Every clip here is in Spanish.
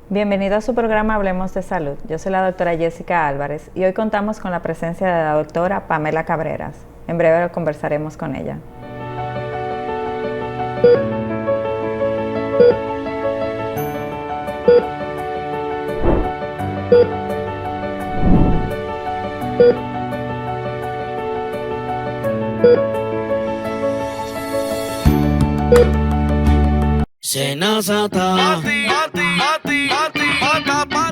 Bienvenido a su programa Hablemos de Salud. Yo soy la doctora Jessica Álvarez y hoy contamos con la presencia de la doctora Pamela Cabreras. En breve conversaremos con ella.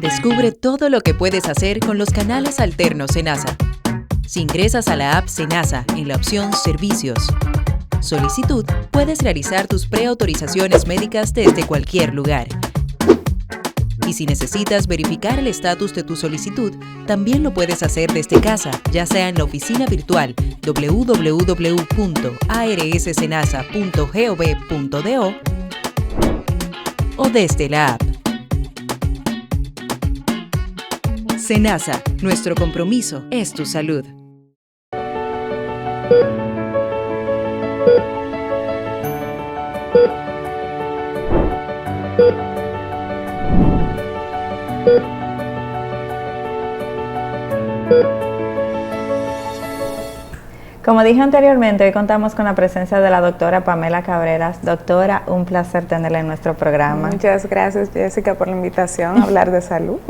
Descubre todo lo que puedes hacer con los canales alternos Senasa. Si ingresas a la app Senasa en la opción Servicios, Solicitud, puedes realizar tus preautorizaciones médicas desde cualquier lugar. Y si necesitas verificar el estatus de tu solicitud, también lo puedes hacer desde casa, ya sea en la oficina virtual www.arssenasa.gov.do o desde la app. Senasa, nuestro compromiso es tu salud. Como dije anteriormente, hoy contamos con la presencia de la doctora Pamela Cabreras. Doctora, un placer tenerla en nuestro programa. Muchas gracias, Jessica, por la invitación a hablar de salud.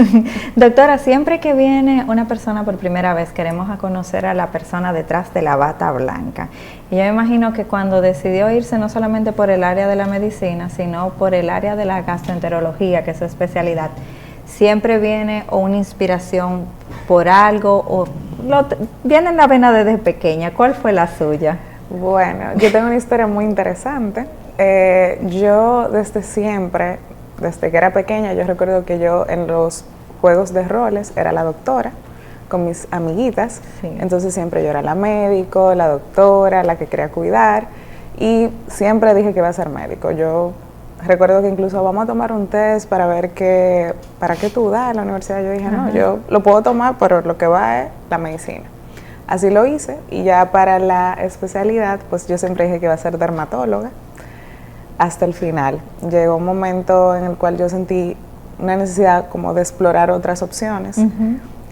Doctora, siempre que viene una persona por primera vez, queremos conocer a la persona detrás de la bata blanca. Y yo me imagino que cuando decidió irse no solamente por el área de la medicina, sino por el área de la gastroenterología, que es su especialidad, siempre viene o una inspiración por algo o viene en la vena desde pequeña. ¿Cuál fue la suya? Bueno, yo tengo una historia muy interesante. Yo desde siempre, desde que era pequeña, yo recuerdo que yo en los juegos de roles era la doctora con mis amiguitas. Sí. Entonces siempre yo era la médico, la doctora, la que quería cuidar y siempre dije que iba a ser médico. Yo recuerdo que incluso vamos a tomar un test para ver para qué tú das en la universidad. Yo dije, no, yo lo puedo tomar, pero lo que va es la medicina. Así lo hice y ya para la especialidad, pues yo siempre dije que iba a ser dermatóloga hasta el final. Llegó un momento en el cual yo sentí una necesidad como de explorar otras opciones.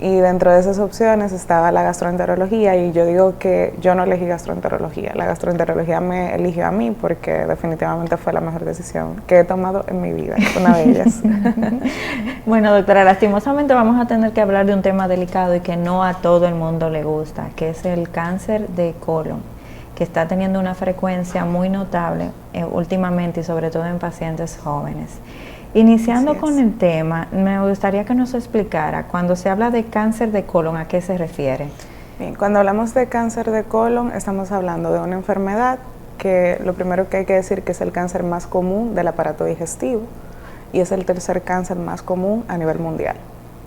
Y dentro de esas opciones estaba la gastroenterología y yo digo que yo no elegí gastroenterología, la gastroenterología me eligió a mí porque definitivamente fue la mejor decisión que he tomado en mi vida, una de ellas. Bueno, doctora, lastimosamente vamos a tener que hablar de un tema delicado y que no a todo el mundo le gusta, que es el cáncer de colon, que está teniendo una frecuencia muy notable últimamente y sobre todo en pacientes jóvenes. Iniciando con el tema, me gustaría que nos explicara, cuando se habla de cáncer de colon, ¿a qué se refiere? Bien, cuando hablamos de cáncer de colon, estamos hablando de una enfermedad que lo primero que hay que decir que es el cáncer más común del aparato digestivo y es el tercer cáncer más común a nivel mundial.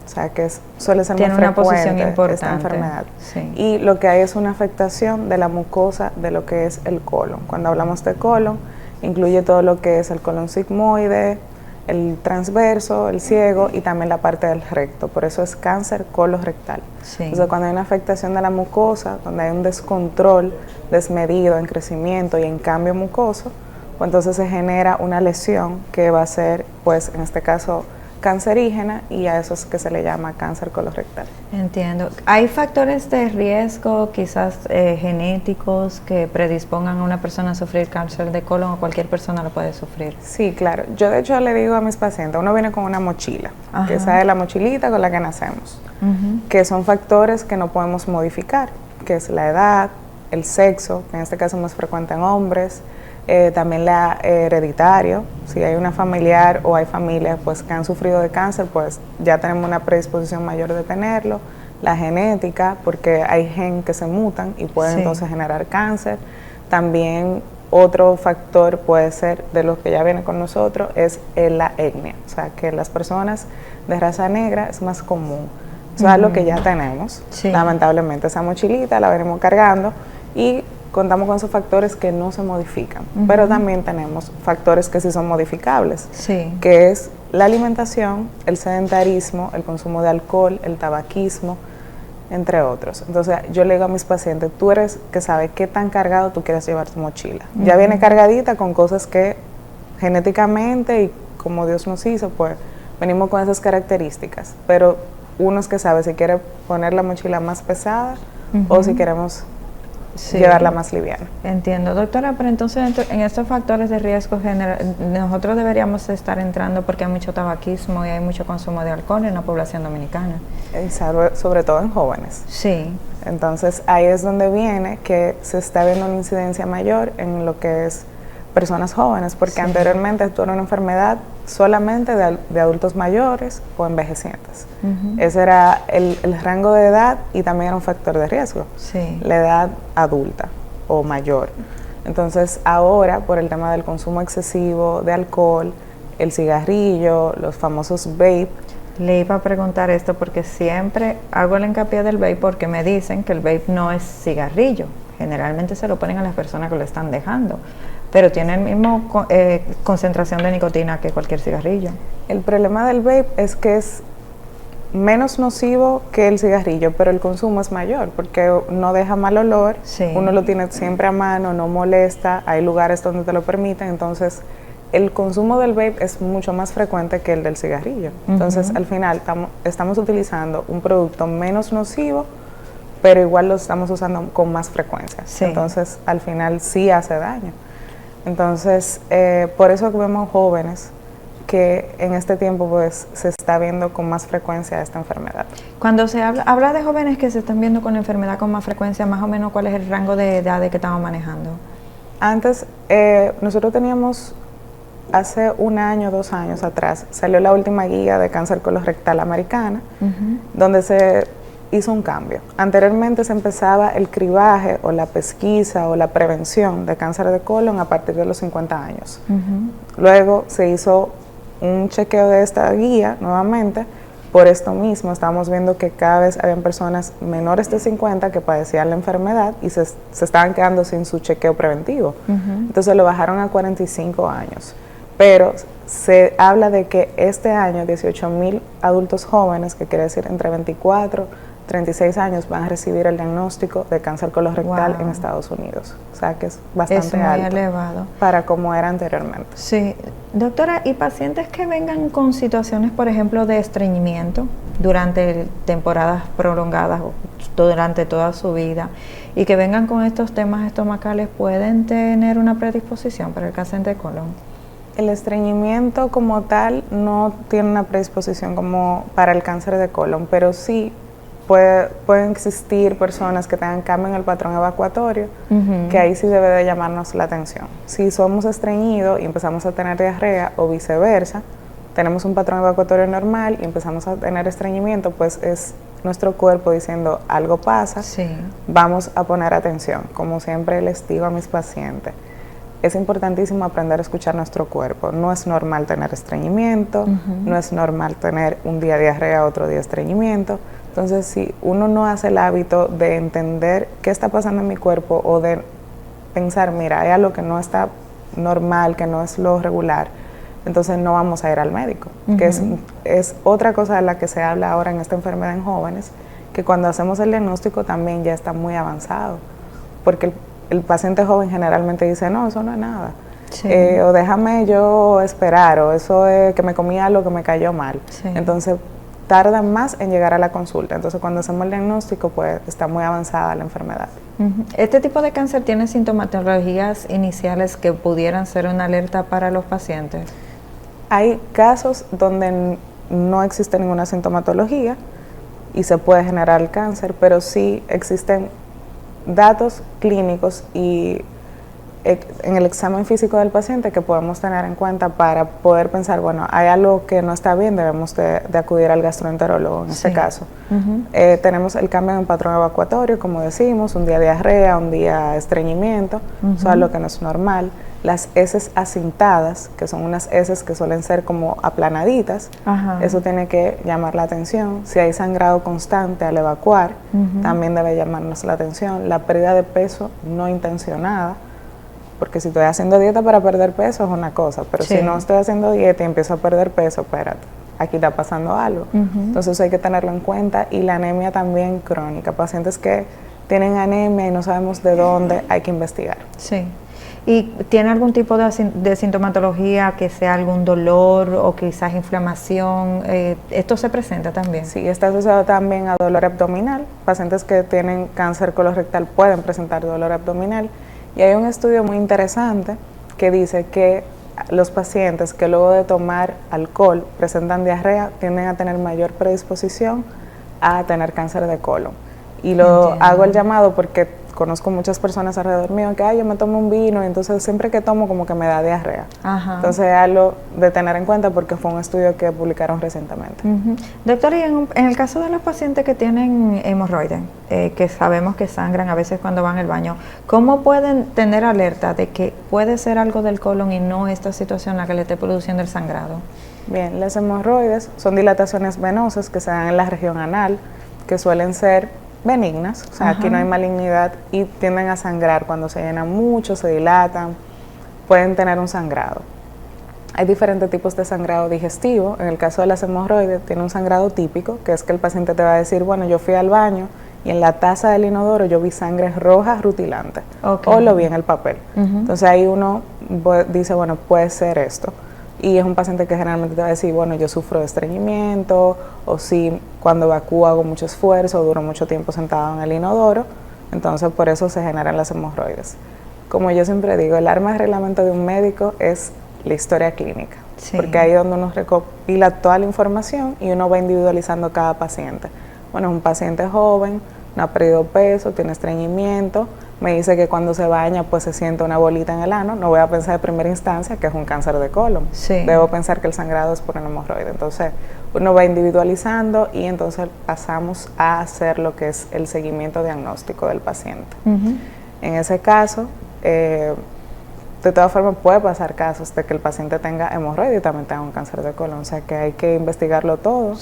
O sea que suele ser Tiene muy una posición frecuente importante esta enfermedad. Sí. Y lo que hay es una afectación de la mucosa de lo que es el colon. Cuando hablamos de colon, incluye todo lo que es el colon sigmoide, el transverso, el ciego y también la parte del recto, por eso es cáncer colorectal. Sí. Entonces cuando hay una afectación de la mucosa, donde hay un descontrol desmedido en crecimiento y en cambio mucoso, pues entonces se genera una lesión que va a ser, pues en este caso, cancerígena y a eso es que se le llama cáncer colorectal. Entiendo. ¿Hay factores de riesgo, quizás genéticos, que predispongan a una persona a sufrir cáncer de colon o cualquier persona lo puede sufrir? Sí, claro. Yo de hecho le digo a mis pacientes, uno viene con una mochila, que esa es la mochilita con la que nacemos, que son factores que no podemos modificar, que es la edad, el sexo, que en este caso es más frecuente en hombres, también la hereditario, si hay una familiar o hay familias pues que han sufrido de cáncer, pues ya tenemos una predisposición mayor de tenerlo, la genética, porque hay genes que se mutan y pueden entonces generar cáncer. También otro factor puede ser de los que ya viene con nosotros es la etnia, o sea que las personas de raza negra es más común. Eso es lo que ya tenemos, lamentablemente esa mochilita la venimos cargando y contamos con esos factores que no se modifican, pero también tenemos factores que sí son modificables, que es la alimentación, el sedentarismo, el consumo de alcohol, el tabaquismo, entre otros. Entonces yo le digo a mis pacientes, tú eres que sabe qué tan cargado tú quieres llevar tu mochila. Ya viene cargadita con cosas que genéticamente y como Dios nos hizo, pues venimos con esas características, pero uno es que sabe si quiere poner la mochila más pesada o si queremos llevarla más liviana. Entiendo, doctora, pero entonces en estos factores de riesgo nosotros deberíamos estar entrando porque hay mucho tabaquismo y hay mucho consumo de alcohol en la población dominicana. Sobre todo en jóvenes. Sí. Entonces ahí es donde viene que se está viendo una incidencia mayor en lo que es personas jóvenes, porque anteriormente esto era una enfermedad solamente de adultos mayores o envejecientes. Ese era el rango de edad y también era un factor de riesgo, la edad adulta o mayor. Entonces ahora, por el tema del consumo excesivo de alcohol, el cigarrillo, los famosos vape. Le iba a preguntar esto porque siempre hago el hincapié del vape porque me dicen que el vape no es cigarrillo. Generalmente se lo ponen a las personas que lo están dejando, pero tiene el mismo concentración de nicotina que cualquier cigarrillo. El problema del vape es que es menos nocivo que el cigarrillo, pero el consumo es mayor porque no deja mal olor, uno lo tiene siempre a mano, no molesta, hay lugares donde te lo permiten, entonces el consumo del vape es mucho más frecuente que el del cigarrillo. Entonces al final estamos utilizando un producto menos nocivo, pero igual lo estamos usando con más frecuencia. Entonces al final sí hace daño. Entonces, por eso vemos jóvenes que en este tiempo pues se está viendo con más frecuencia esta enfermedad. Cuando se habla de jóvenes que se están viendo con la enfermedad con más frecuencia, más o menos ¿cuál es el rango de edad que estamos manejando? Antes, nosotros teníamos, hace 1 año, 2 años atrás, salió la última guía de cáncer colorectal americana, donde se hizo un cambio. Anteriormente se empezaba el cribaje o la pesquisa o la prevención de cáncer de colon a partir de los 50 años. Luego se hizo un chequeo de esta guía nuevamente. Por esto mismo estamos viendo que cada vez habían personas menores de 50 que padecían la enfermedad y se estaban quedando sin su chequeo preventivo. Entonces lo bajaron a 45 años. Pero se habla de que este año 18,000 adultos jóvenes, que quiere decir entre 24 36 años, van a recibir el diagnóstico de cáncer colorectal en Estados Unidos. O sea que es bastante alto, elevado para como era anteriormente. Sí. Doctora, ¿y pacientes que vengan con situaciones, por ejemplo, de estreñimiento durante temporadas prolongadas o durante toda su vida y que vengan con estos temas estomacales, pueden tener una predisposición para el cáncer de colon? El estreñimiento como tal no tiene una predisposición como para el cáncer de colon, pero sí pueden existir personas que tengan cambio en el patrón evacuatorio, que ahí sí debe de llamarnos la atención. Si somos estreñidos y empezamos a tener diarrea o viceversa, tenemos un patrón evacuatorio normal y empezamos a tener estreñimiento, pues es nuestro cuerpo diciendo algo pasa, vamos a poner atención. Como siempre les digo a mis pacientes, es importantísimo aprender a escuchar nuestro cuerpo. No es normal tener estreñimiento, no es normal tener un día diarrea, otro día estreñimiento. Entonces, si uno no hace el hábito de entender qué está pasando en mi cuerpo o de pensar, mira, hay algo que no está normal, que no es lo regular, entonces no vamos a ir al médico, que es otra cosa de la que se habla ahora en esta enfermedad en jóvenes, que cuando hacemos el diagnóstico también ya está muy avanzado, porque el paciente joven generalmente dice, no, eso no es nada, o déjame yo esperar, o eso es que me comí algo que me cayó mal. Entonces tardan más en llegar a la consulta. Entonces cuando hacemos el diagnóstico pues está muy avanzada la enfermedad. ¿Este tipo de cáncer tiene sintomatologías iniciales que pudieran ser una alerta para los pacientes? Hay casos donde no existe ninguna sintomatología y se puede generar el cáncer, pero sí existen datos clínicos y en el examen físico del paciente que podemos tener en cuenta para poder pensar, bueno, hay algo que no está bien, debemos de acudir al gastroenterólogo en este caso. Tenemos el cambio en patrón evacuatorio, como decimos, un día diarrea, un día estreñimiento, eso es algo que no es normal. Las heces acintadas, que son unas heces que suelen ser como aplanaditas, eso tiene que llamar la atención. Si hay sangrado constante al evacuar, también debe llamarnos la atención. La pérdida de peso no intencionada, porque si estoy haciendo dieta para perder peso es una cosa, pero si no estoy haciendo dieta y empiezo a perder peso, espérate, aquí está pasando algo. Entonces hay que tenerlo en cuenta. Y la anemia también crónica, pacientes que tienen anemia y no sabemos de dónde, hay que investigar. Sí. ¿Y tiene algún tipo de sintomatología, que sea algún dolor o quizás inflamación? ¿Esto se presenta también? Sí, está asociado también a dolor abdominal. Pacientes que tienen cáncer colorectal pueden presentar dolor abdominal. Y hay un estudio muy interesante que dice que los pacientes que luego de tomar alcohol presentan diarrea tienden a tener mayor predisposición a tener cáncer de colon. Y lo hago el llamado porque conozco muchas personas alrededor mío que yo me tomo un vino y entonces siempre que tomo como que me da diarrea. Entonces es algo de tener en cuenta porque fue un estudio que publicaron recientemente. Doctor, y en el caso de los pacientes que tienen hemorroides, que sabemos que sangran a veces cuando van al baño, ¿cómo pueden tener alerta de que puede ser algo del colon y no esta situación la que le esté produciendo el sangrado? Bien, las hemorroides son dilataciones venosas que se dan en la región anal, que suelen ser benignas, o sea, aquí no hay malignidad y tienden a sangrar cuando se llenan mucho, se dilatan, pueden tener un sangrado. Hay diferentes tipos de sangrado digestivo. En el caso de las hemorroides, tiene un sangrado típico, que es que el paciente te va a decir, bueno, yo fui al baño y en la taza del inodoro yo vi sangre roja rutilante, o lo vi en el papel. Entonces ahí uno dice, bueno, puede ser esto. Y es un paciente que generalmente te va a decir, bueno, yo sufro de estreñimiento, o si cuando evacúo hago mucho esfuerzo, duro mucho tiempo sentado en el inodoro, entonces por eso se generan las hemorroides. Como yo siempre digo, el arma de reglamento de un médico es la historia clínica, porque ahí es donde uno recopila toda la información y uno va individualizando cada paciente. Bueno, es un paciente joven, no ha perdido peso, tiene estreñimiento, me dice que cuando se baña pues se siente una bolita en el ano, no voy a pensar de primera instancia que es un cáncer de colon, debo pensar que el sangrado es por un hemorroide. Entonces uno va individualizando y entonces pasamos a hacer lo que es el seguimiento diagnóstico del paciente. En ese caso, de todas formas puede pasar casos de que el paciente tenga hemorroide y también tenga un cáncer de colon, o sea que hay que investigarlo todo.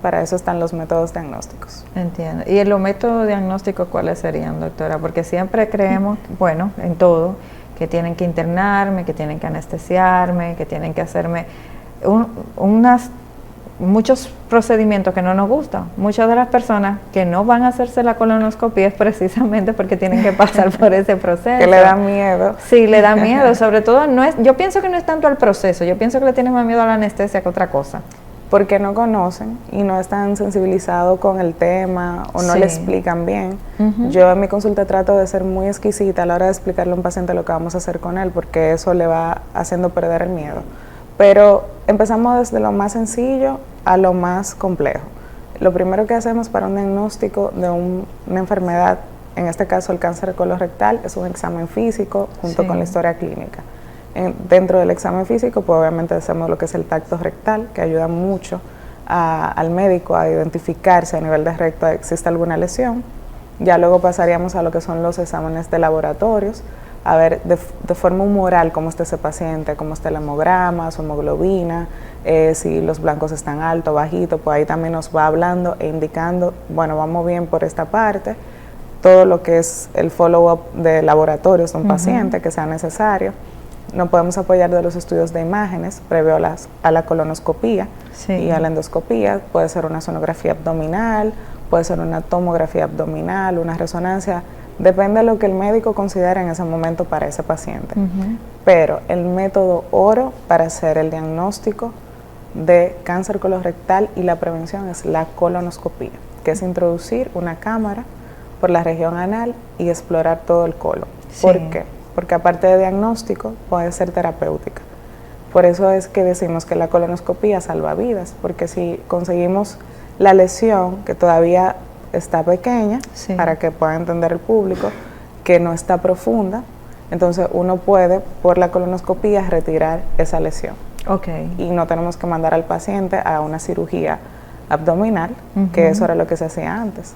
Para eso están los métodos diagnósticos. Entiendo. ¿Y los métodos diagnósticos cuáles serían, doctora? Porque siempre creemos, bueno, en todo, que tienen que internarme, que tienen que anestesiarme, que tienen que hacerme muchos procedimientos que no nos gustan. Muchas de las personas que no van a hacerse la colonoscopia es precisamente porque tienen que pasar por ese proceso. Que le da miedo. Sí, le da miedo, sobre todo yo pienso que no es tanto al proceso, yo pienso que le tienen más miedo a la anestesia que otra cosa. Porque no conocen y no están sensibilizados con el tema o no le explican bien. Yo en mi consulta trato de ser muy exquisita a la hora de explicarle a un paciente lo que vamos a hacer con él, porque eso le va haciendo perder el miedo. Pero empezamos desde lo más sencillo a lo más complejo. Lo primero que hacemos para un diagnóstico de una enfermedad, en este caso el cáncer colorectal, es un examen físico junto con la historia clínica. Dentro del examen físico, pues obviamente hacemos lo que es el tacto rectal, que ayuda mucho al médico a identificar si a nivel de recto existe alguna lesión. Ya luego pasaríamos a lo que son los exámenes de laboratorios, a ver de forma humoral cómo está ese paciente, cómo está el hemograma, su hemoglobina, si los blancos están altos, bajitos, pues ahí también nos va hablando e indicando, bueno, vamos bien por esta parte, todo lo que es el follow-up de laboratorios de un paciente que sea necesario. No podemos apoyar de los estudios de imágenes previo a la colonoscopía y a la endoscopía. Puede ser una sonografía abdominal, puede ser una tomografía abdominal, una resonancia, depende de lo que el médico considere en ese momento para ese paciente. Pero el método oro para hacer el diagnóstico de cáncer colorectal y la prevención es la colonoscopía, que es introducir una cámara por la región anal y explorar todo el colon. ¿Por qué? Porque aparte de diagnóstico, puede ser terapéutica. Por eso es que decimos que la colonoscopía salva vidas, porque si conseguimos la lesión, que todavía está pequeña, para que pueda entender el público, que no está profunda, entonces uno puede, por la colonoscopía, retirar esa lesión. Y no tenemos que mandar al paciente a una cirugía abdominal, que eso era lo que se hacía antes.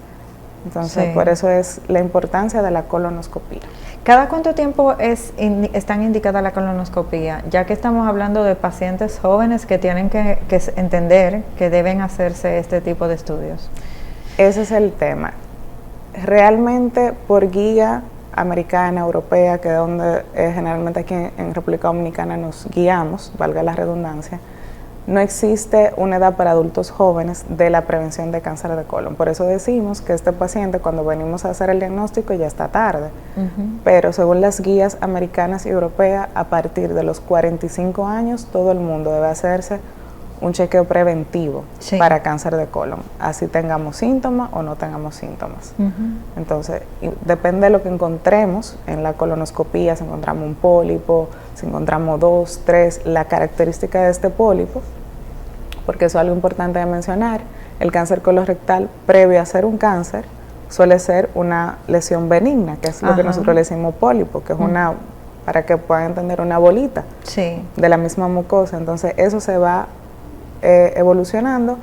Entonces, por eso es la importancia de la colonoscopía. ¿Cada cuánto tiempo están indicada la colonoscopía? Ya que estamos hablando de pacientes jóvenes que tienen que entender que deben hacerse este tipo de estudios. Ese es el tema. Realmente, por guía americana, europea, que es donde generalmente aquí en República Dominicana nos guiamos, valga la redundancia, no existe una edad para adultos jóvenes de la prevención de cáncer de colon. Por eso decimos que este paciente, cuando venimos a hacer el diagnóstico, ya está tarde. Pero según las guías americanas y europeas, a partir de los 45 años, todo el mundo debe hacerse un chequeo preventivo para cáncer de colon, así tengamos síntomas o no tengamos síntomas. Entonces, depende de lo que encontremos en la colonoscopía, si encontramos un pólipo, si encontramos 2, 3, la característica de este pólipo, porque eso es algo importante de mencionar, el cáncer colorectal previo a ser un cáncer suele ser una lesión benigna, que es lo que nosotros le decimos pólipo, que es una, para que puedan entender, una bolita de la misma mucosa. Entonces eso se va evolucionando,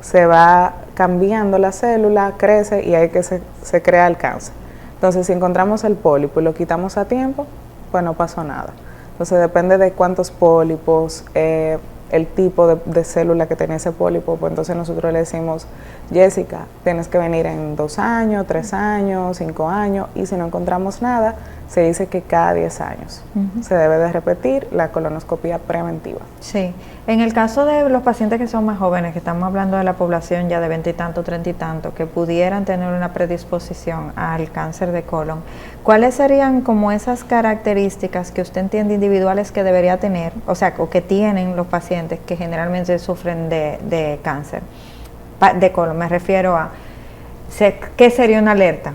se va cambiando la célula, crece y ahí que se crea el cáncer. Entonces, si encontramos el pólipo y lo quitamos a tiempo, pues no pasó nada. Entonces, depende de cuántos pólipos, el tipo de célula que tenía ese pólipo, pues entonces nosotros le decimos, Jessica, tienes que venir en 2 años, 3 años, 5 años, y si no encontramos nada, se dice que cada 10 años se debe de repetir la colonoscopia preventiva. Sí, en el caso de los pacientes que son más jóvenes, que estamos hablando de la población ya de 20 y tanto, 30 y tanto, que pudieran tener una predisposición al cáncer de colon, ¿cuáles serían como esas características que usted entiende individuales que debería tener, o sea, o que tienen los pacientes que generalmente sufren de cáncer de colon? Me refiero a, ¿qué sería una alerta?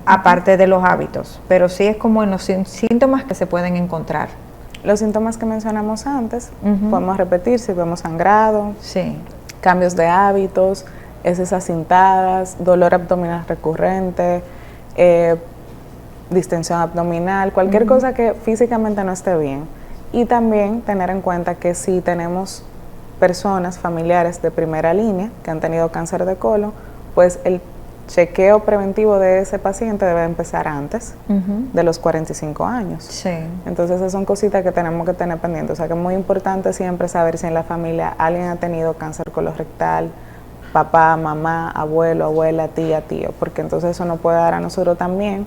Aparte de los hábitos, pero sí es como en los síntomas que se pueden encontrar. Los síntomas que mencionamos antes, podemos repetir si vemos sangrado, cambios de hábitos, heces acintadas, dolor abdominal recurrente, distensión abdominal, cualquier cosa que físicamente no esté bien. Y también tener en cuenta que si tenemos personas familiares de primera línea que han tenido cáncer de colon, pues el chequeo preventivo de ese paciente debe empezar antes de los 45 años. Entonces esas son cositas que tenemos que tener pendientes. O sea que es muy importante siempre saber si en la familia alguien ha tenido cáncer colorectal, papá, mamá, abuelo, abuela, tía, tío, porque entonces eso nos puede dar a nosotros también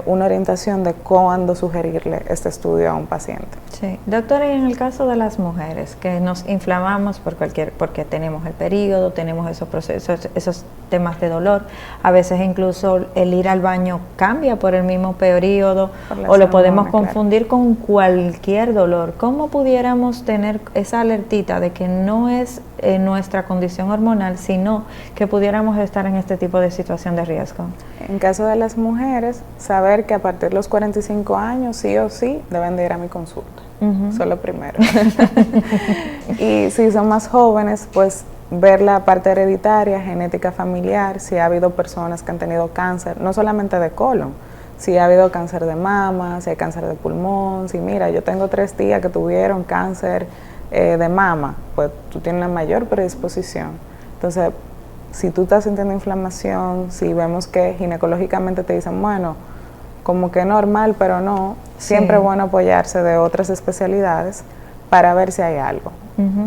una orientación de cuándo sugerirle este estudio a un paciente. Sí, doctora, y en el caso de las mujeres que nos inflamamos porque tenemos el periodo, tenemos esos procesos, esos temas de dolor, a veces incluso el ir al baño cambia por el mismo periodo o lo podemos confundir con cualquier dolor. ¿Cómo pudiéramos tener esa alertita de que no es nuestra condición hormonal, sino que pudiéramos estar en este tipo de situación de riesgo? En caso de las mujeres, saber que a partir de los 45 años sí o sí deben de ir a mi consulta. Eso es lo primero. Y si son más jóvenes, pues ver la parte hereditaria, genética familiar, si ha habido personas que han tenido cáncer, no solamente de colon, si ha habido cáncer de mama, si hay cáncer de pulmón, si mira, yo tengo 3 tías que tuvieron cáncer de mama, pues tú tienes una mayor predisposición. Entonces, si tú estás sintiendo inflamación, si vemos que ginecológicamente te dicen, bueno, como que normal, pero no, siempre es bueno apoyarse de otras especialidades para ver si hay algo.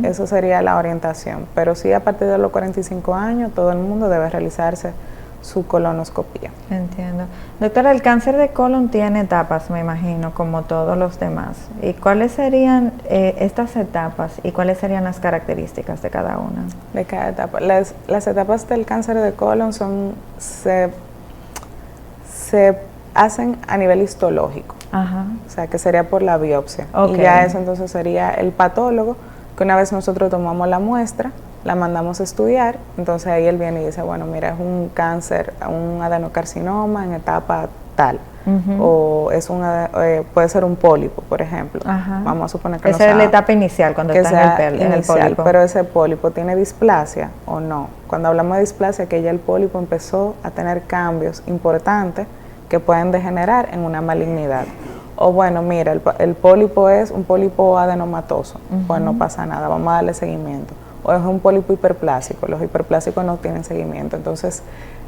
Eso sería la orientación. Pero sí, a partir de los 45 años, todo el mundo debe realizarse su colonoscopia. Entiendo. Doctora, el cáncer de colon tiene etapas, me imagino, como todos los demás. ¿Y cuáles serían estas etapas y cuáles serían las características de cada una? De cada etapa. Las etapas del cáncer de colon se hacen a nivel histológico. O sea, que sería por la biopsia. Y ya eso entonces sería el patólogo, que una vez nosotros tomamos la muestra, la mandamos a estudiar, entonces ahí él viene y dice, bueno, mira, es un cáncer, un adenocarcinoma en etapa tal, o es puede ser un pólipo, por ejemplo. Vamos a suponer que esa es la etapa inicial, cuando está en el pólipo. Pero ese pólipo tiene displasia o no. Cuando hablamos de displasia, que ya el pólipo empezó a tener cambios importantes que pueden degenerar en una malignidad. O bueno, mira, el pólipo es un pólipo adenomatoso, pues no pasa nada, vamos a darle seguimiento. O es un pólipo hiperplásico, los hiperplásicos no tienen seguimiento. Entonces,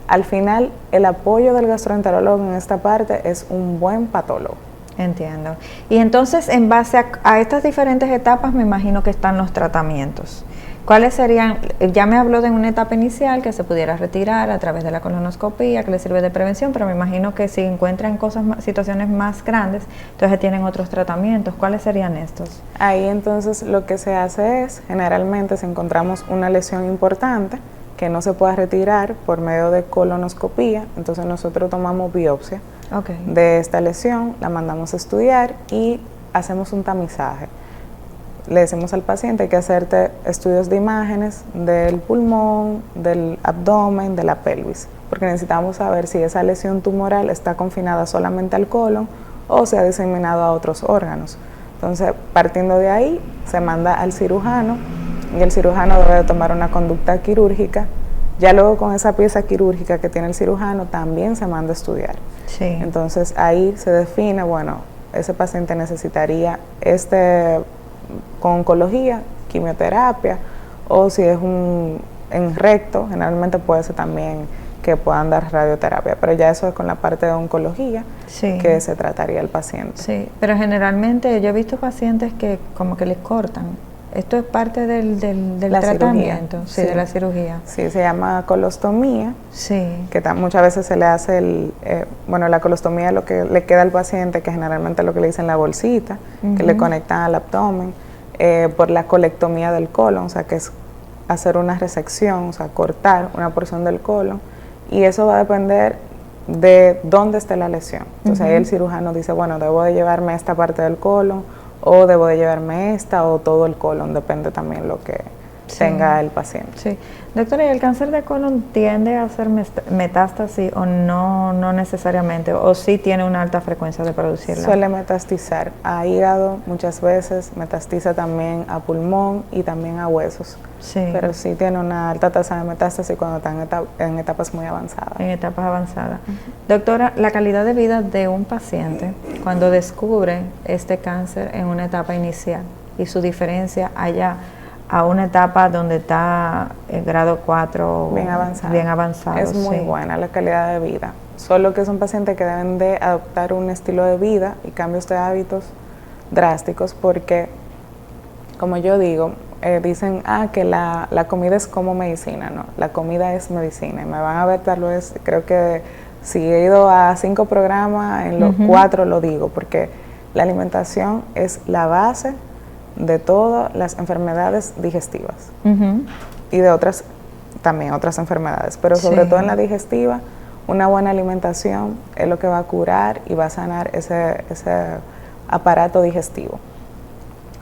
al final, el apoyo del gastroenterólogo en esta parte es un buen patólogo. Entiendo. Y entonces, en base a estas diferentes etapas, me imagino que están los tratamientos. ¿Cuáles serían? Ya me habló de una etapa inicial que se pudiera retirar a través de la colonoscopía, que le sirve de prevención, pero me imagino que si encuentran situaciones más grandes, entonces tienen otros tratamientos. ¿Cuáles serían estos? Ahí entonces lo que se hace es, generalmente si encontramos una lesión importante que no se pueda retirar por medio de colonoscopía, entonces nosotros tomamos biopsia de esta lesión, la mandamos a estudiar y hacemos un tamizaje. Le decimos al paciente hay que hacerte estudios de imágenes del pulmón, del abdomen, de la pelvis, porque necesitamos saber si esa lesión tumoral está confinada solamente al colon o se ha diseminado a otros órganos. Entonces, partiendo de ahí, se manda al cirujano y el cirujano debe de tomar una conducta quirúrgica. Ya luego con esa pieza quirúrgica que tiene el cirujano también se manda a estudiar. Sí. Entonces, ahí se define, bueno, ese paciente necesitaría con oncología, quimioterapia, o si es en recto, generalmente puede ser también que puedan dar radioterapia, pero ya eso es con la parte de oncología que se trataría el paciente. Sí, pero generalmente yo he visto pacientes que como que les cortan. ¿Esto es parte del tratamiento? Sí, de la cirugía. Sí, se llama colostomía, que muchas veces se le hace la colostomía, lo que le queda al paciente, que generalmente es lo que le dicen la bolsita, que le conectan al abdomen, por la colectomía del colon, o sea, que es hacer una resección, o sea, cortar una porción del colon, y eso va a depender de dónde esté la lesión. Entonces ahí el cirujano dice, bueno, debo de llevarme esta parte del colon, o debo de llevarme esta, o todo el colon, depende también lo que tenga el paciente. Sí. Doctora, ¿y el cáncer de colon tiende a hacer metástasis o no necesariamente? ¿O sí tiene una alta frecuencia de producirla? Suele metastizar a hígado muchas veces, metastiza también a pulmón y también a huesos. Sí. Pero sí tiene una alta tasa de metástasis cuando están en etapas muy avanzadas. En etapas avanzadas. Doctora, la calidad de vida de un paciente cuando descubre este cáncer en una etapa inicial y su diferencia allá a una etapa donde está el grado 4 bien avanzado. Es muy buena la calidad de vida. Solo que son pacientes que deben de adoptar un estilo de vida y cambios de hábitos drásticos porque, como yo digo, dicen que la comida es como medicina. No, la comida es medicina. Y me van a ver tal vez, creo que si he ido a 5 programas, en los 4 lo digo, porque la alimentación es la base de todas las enfermedades digestivas y de otras enfermedades, pero sobre todo en la digestiva, una buena alimentación es lo que va a curar y va a sanar ese aparato digestivo.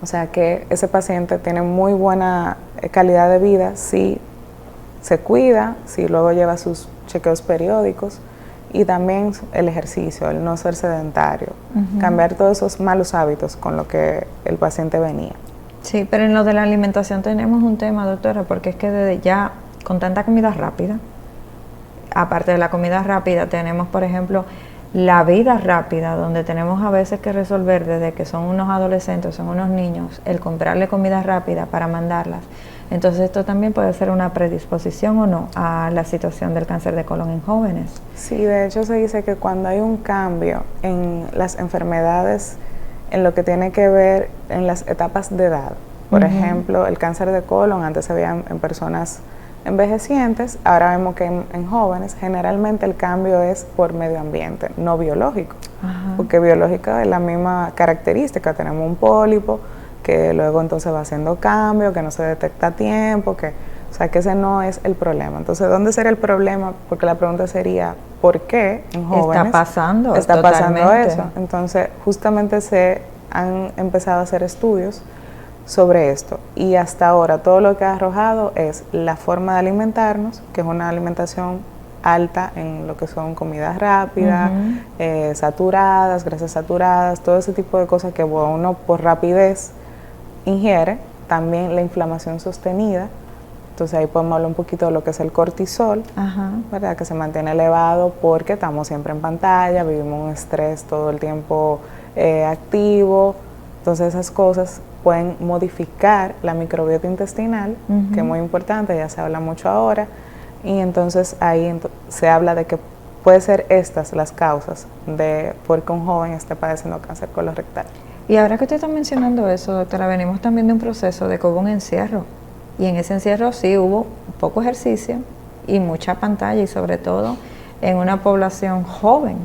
O sea que ese paciente tiene muy buena calidad de vida si se cuida, si luego lleva sus chequeos periódicos y también el ejercicio, el no ser sedentario, cambiar todos esos malos hábitos con lo que el paciente venía. Sí, pero en lo de la alimentación tenemos un tema, doctora, porque es que desde ya con tanta comida rápida, aparte de la comida rápida, tenemos, por ejemplo, la vida rápida, donde tenemos a veces que resolver desde que son unos adolescentes, son unos niños, el comprarle comida rápida para mandarlas. Entonces esto también puede ser una predisposición o no a la situación del cáncer de colon en jóvenes. Sí, de hecho se dice que cuando hay un cambio en las enfermedades, en lo que tiene que ver en las etapas de edad, por ejemplo, el cáncer de colon antes se veía en personas envejecientes, ahora vemos que en jóvenes generalmente el cambio es por medio ambiente, no biológico, porque biológico es la misma característica, tenemos un pólipo, que luego entonces va haciendo cambio, que no se detecta a tiempo, o sea que ese no es el problema. Entonces, ¿dónde sería el problema? Porque la pregunta sería, ¿por qué en jóvenes está pasando eso? Entonces, justamente se han empezado a hacer estudios sobre esto y hasta ahora todo lo que ha arrojado es la forma de alimentarnos, que es una alimentación alta en lo que son comidas rápidas, saturadas, grasas saturadas, todo ese tipo de cosas que uno por rapidez ingiere, también la inflamación sostenida. Entonces ahí podemos hablar un poquito de lo que es el cortisol, ¿verdad? Que se mantiene elevado porque estamos siempre en pantalla, vivimos un estrés todo el tiempo activo. Entonces esas cosas pueden modificar la microbiota intestinal, que es muy importante, ya se habla mucho ahora, y entonces ahí se habla de que puede ser estas las causas de por qué un joven esté padeciendo cáncer colorectal. Y ahora que usted está mencionando eso, doctora, venimos también de un proceso de que hubo un encierro Y en ese encierro sí hubo poco ejercicio y mucha pantalla, y sobre todo en una población joven.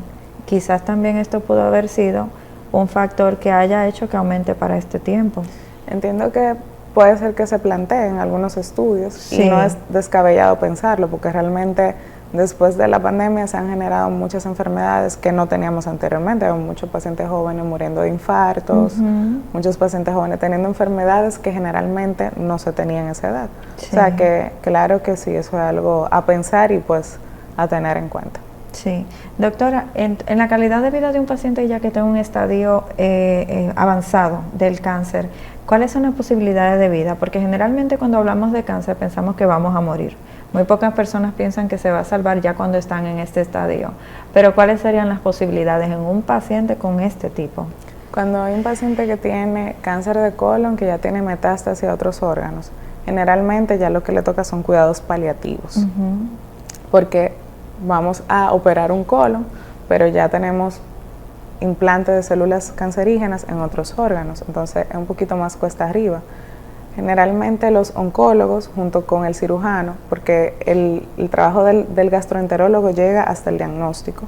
Quizás también esto pudo haber sido un factor que haya hecho que aumente para este tiempo. Entiendo que puede ser que se planteen algunos estudios, sí, y no es descabellado pensarlo, porque realmente después de la pandemia se han generado muchas enfermedades que no teníamos anteriormente. Hay muchos pacientes jóvenes muriendo de infartos, muchos pacientes jóvenes teniendo enfermedades que generalmente no se tenían en esa edad. Sí. O sea que claro que sí, eso es algo a pensar y pues a tener en cuenta. Sí. Doctora, en la calidad de vida de un paciente ya que está en un estadio avanzado del cáncer, ¿cuáles son las posibilidades de vida? Porque generalmente cuando hablamos de cáncer pensamos que vamos a morir. Muy pocas personas piensan que se va a salvar ya cuando están en este estadio. Pero ¿cuáles serían las posibilidades en un paciente con este tipo? Cuando hay un paciente que tiene cáncer de colon, que ya tiene metástasis a otros órganos, generalmente ya lo que le toca son cuidados paliativos. Porque vamos a operar un colon, pero ya tenemos implantes de células cancerígenas en otros órganos, entonces es un poquito más cuesta arriba. Generalmente los oncólogos junto con el cirujano, porque el trabajo del gastroenterólogo llega hasta el diagnóstico,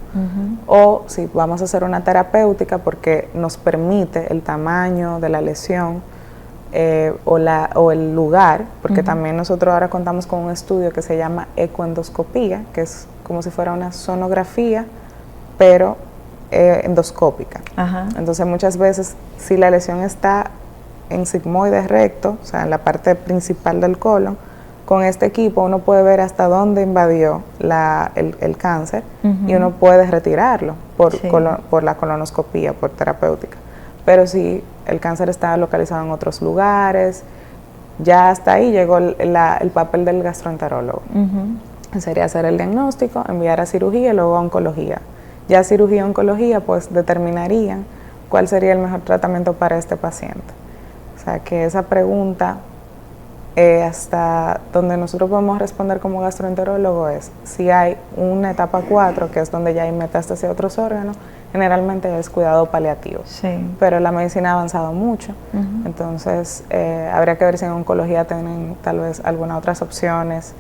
o si vamos a hacer una terapéutica porque nos permite el tamaño de la lesión o el lugar, porque también nosotros ahora contamos con un estudio que se llama ecoendoscopía, que es como si fuera una sonografía, pero endoscópica. Entonces muchas veces si la lesión está en sigmoide recto, o sea en la parte principal del colon, con este equipo uno puede ver hasta dónde invadió el cáncer, y uno puede retirarlo por la colonoscopía, por terapéutica. Pero si el cáncer está localizado en otros lugares, ya hasta ahí llegó el papel del gastroenterólogo. Sería hacer el diagnóstico, enviar a cirugía y luego a oncología. Ya cirugía y oncología pues determinarían cuál sería el mejor tratamiento para este paciente. O sea que esa pregunta, hasta donde nosotros podemos responder como gastroenterólogo, es si hay una etapa 4, que es donde ya hay metástasis a otros órganos, generalmente es cuidado paliativo. Pero la medicina ha avanzado mucho, entonces habría que ver si en oncología tienen tal vez algunas otras opciones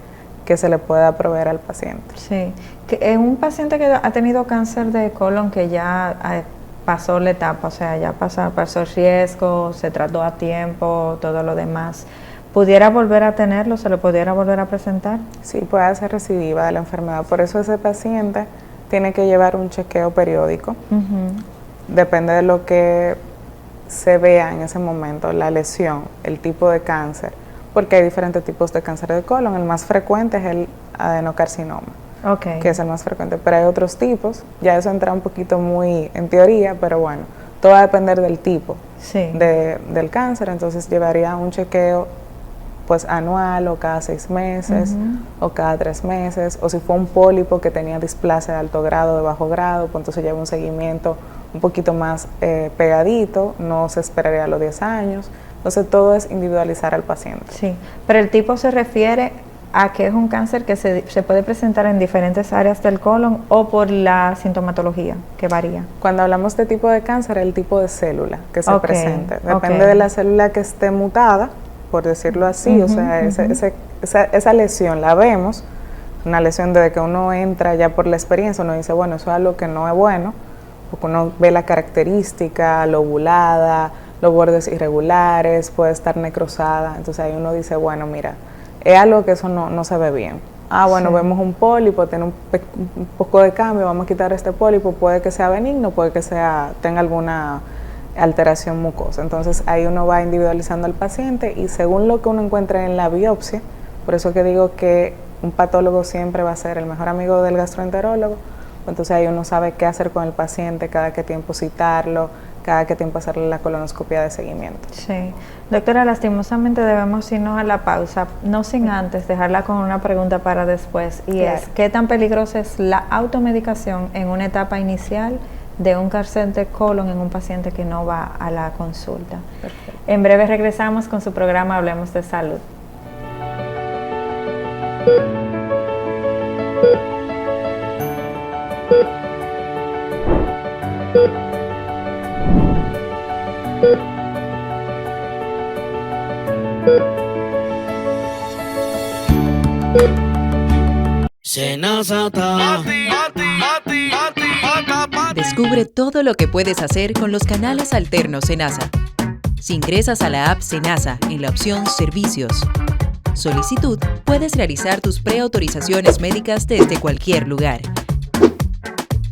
que se le pueda proveer al paciente. Sí, que un paciente que ha tenido cáncer de colon que ya pasó la etapa, o sea, ya pasó el riesgo, se trató a tiempo, todo lo demás, ¿pudiera volver a tenerlo? ¿Se lo pudiera volver a presentar? Sí, puede ser recidiva de la enfermedad, por eso ese paciente tiene que llevar un chequeo periódico. Depende de lo que se vea en ese momento, la lesión, el tipo de cáncer, porque hay diferentes tipos de cáncer de colon. El más frecuente es el adenocarcinoma, que es el más frecuente, pero hay otros tipos, ya eso entra un poquito muy en teoría, pero bueno, todo va a depender del tipo del cáncer. Entonces llevaría un chequeo pues anual, o cada 6 meses, o cada 3 meses, o si fue un pólipo que tenía displasia de alto grado, de bajo grado, pues entonces lleva un seguimiento un poquito más pegadito, no se esperaría a los 10 años. Entonces todo es individualizar al paciente. Sí, pero el tipo se refiere a que es un cáncer que se puede presentar en diferentes áreas del colon, o por la sintomatología, que varía. Cuando hablamos de tipo de cáncer, el tipo de célula que se presente. Depende de la célula que esté mutada, por decirlo así, o sea, esa lesión la vemos, una lesión desde que uno entra ya por la experiencia, uno dice, bueno, eso es algo que no es bueno, porque uno ve la característica, lobulada, los bordes irregulares, puede estar necrosada, entonces ahí uno dice, bueno, mira, es algo que eso no se ve bien. Bueno, vemos un pólipo, tiene un poco de cambio, vamos a quitar este pólipo, puede que sea benigno, puede que tenga alguna alteración mucosa. Entonces ahí uno va individualizando al paciente, y según lo que uno encuentre en la biopsia, por eso que digo que un patólogo siempre va a ser el mejor amigo del gastroenterólogo, entonces ahí uno sabe qué hacer con el paciente, cada qué tiempo citarlo, cada qué tiempo hacerle la colonoscopia de seguimiento. Sí. Doctora, lastimosamente debemos irnos a la pausa, no sin antes dejarla con una pregunta para después, y es, ¿qué tan peligrosa es la automedicación en una etapa inicial de un cáncer de colon en un paciente que no va a la consulta? Perfecto. En breve regresamos con su programa Hablemos de Salud. Descubre todo lo que puedes hacer con los canales alternos Senasa. Si ingresas a la app Senasa en la opción Servicios, Solicitud, puedes realizar tus preautorizaciones médicas desde cualquier lugar.